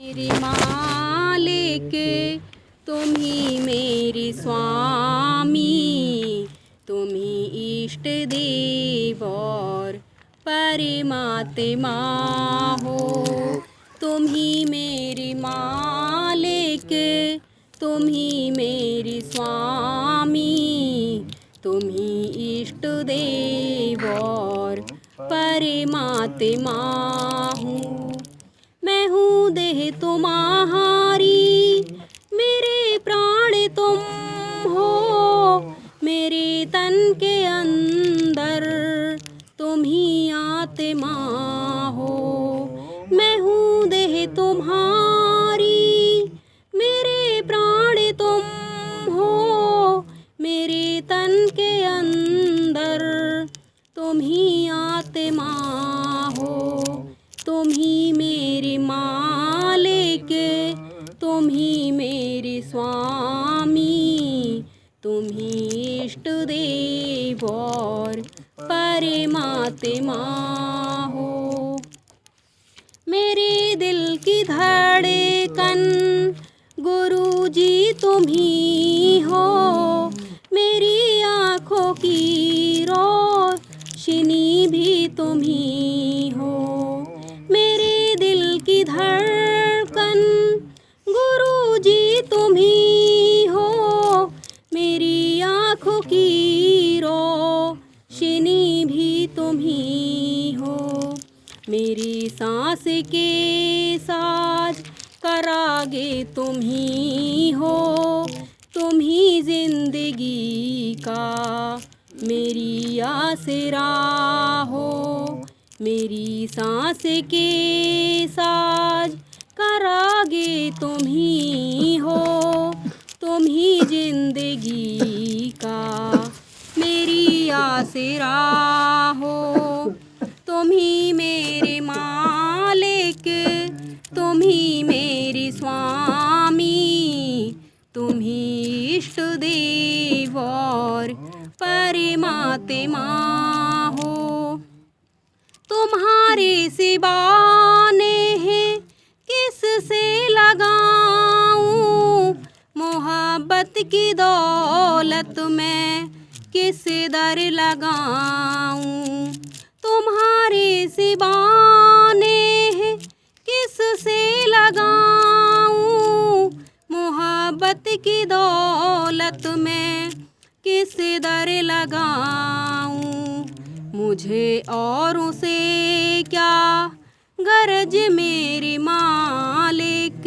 मेरे मालिक तुम ही मेरे स्वामी, तुम ही इष्ट देव और परमात्मा हो। तुम ही मेरे मालिक, तुम ही मेरे स्वामी, तुम ही इष्ट देव और परमात्मा हूँ। मैं हूँ देह तुम्हारी, मेरे प्राण तुम हो, मेरे तन के अंदर तुम ही आत्मा हो। मैं हूँ देह तुम्हारी, मेरे प्राण तुम हो, मेरे तन के अंदर तुम ही आत्मा हो। तुम ही मेरे मालिक, तुम ही मेरे स्वामी, तुम ही इष्ट देव और परमात्मा हो। मेरे दिल की धड़कन गुरु जी तुम ही हो, मेरी आँखों की रोशनी भी तुम ही हो। मेरे दिल की धड़कन गुरु जी तुम ही हो, मेरी आँखों की रोशनी भी तुम ही हो। मेरी सांस के साज करागे तुम ही हो, तुम ही जिंदगी का मेरी आसरा हो। मेरी सांस के साज करागे तुम ही हो, तुम ही जिंदगी का मेरी आसरा हो। तुम ही मेरे मालिक, तुम ही मेरे स्वामी, तुम ही इष्ट देव और परमात्मा हो। तुम्हारे सिवा नेह किससे लगाऊं, मोहब्बत की दौलत में किस दर लगाऊं। तुम्हारे सिवा नेह किससे लगाऊं, मोहब्बत की दौलत में किस दर लगाऊं। मुझे औरों से क्या गरज मेरे मालिक,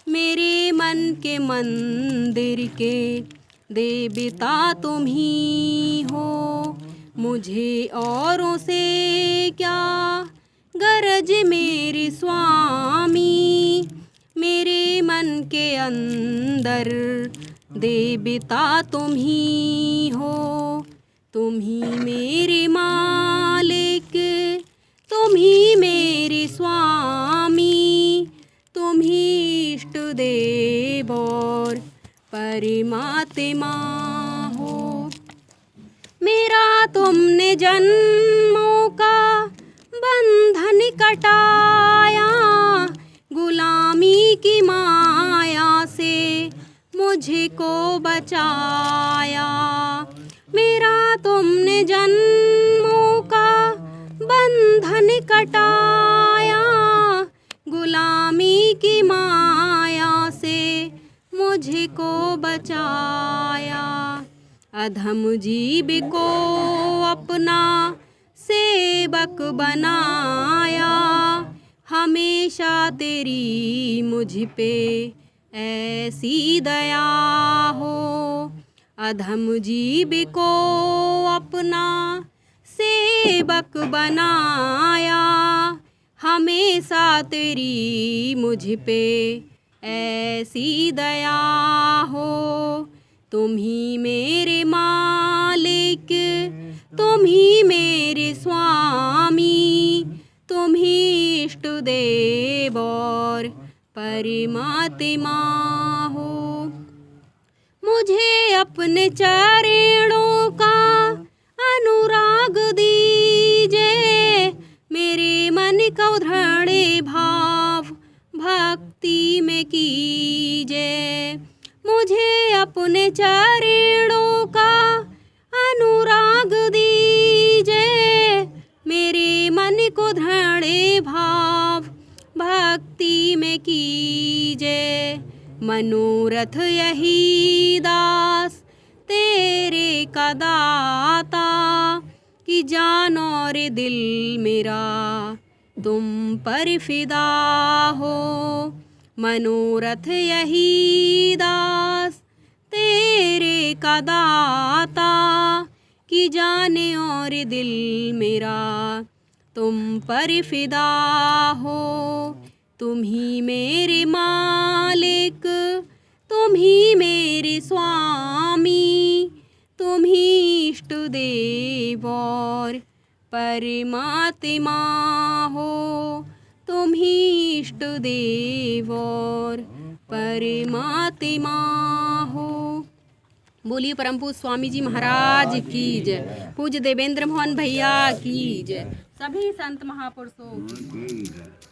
मेरे मन के मंदिर के देवता तुम ही हो। मुझे औरों से क्या गरज मेरे स्वामी, मेरे मन के अंदर देवता तुम ही हो। तुम ही मेरे मालिक, तुम ही मेरे स्वामी, तुम ही इष्ट देव और परमात्मा हो। मेरा तुमने जन्मों का बंधन कटाया, गुलामी की माया से मुझको बचाया। मेरा तुमने जन्मों का बंधन कटाया, गुलामी की माया से मुझको बचाया। अधम जीव को अपना सेवक बनाया, हमेशा तेरी मुझ पे ऐसी दया हो। अधम जीव को अपना सेवक बनाया, हमेशा तेरी मुझ पे ऐसी दया हो। तुम ही मेरे मालिक, तुम ही मेरे स्वामी, तुम ही इष्ट देव और परमात्मा हो। मुझे अपने चरणों का अनुराग दीजिए, मेरे मन को दृढ़ भाव भक्ति में कीजे। मुझे अपने चरणों का अनुराग दीजे, मेरे मन को दृढ़ भाव भक्ति में कीजे। मनोरथ यही दास तेरे का दाता, कि जान और दिल मेरा तुम पर फिदा हो। मनोरथ यही दास तेरे का दाता, कि जाने और दिल मेरा तुम पर फिदा हो। तुम ही मेरे मालिक, तुम ही मेरे स्वामी, तुम ही इष्ट देव और परमात्मा हो। तुम ही इष्ट देव और परमात्मा हो। बोलिए परम पूज्य स्वामी जी महाराज की जय। पूज्य देवेंद्र मोहन भैया की जय। सभी संत महापुरुषों की जय।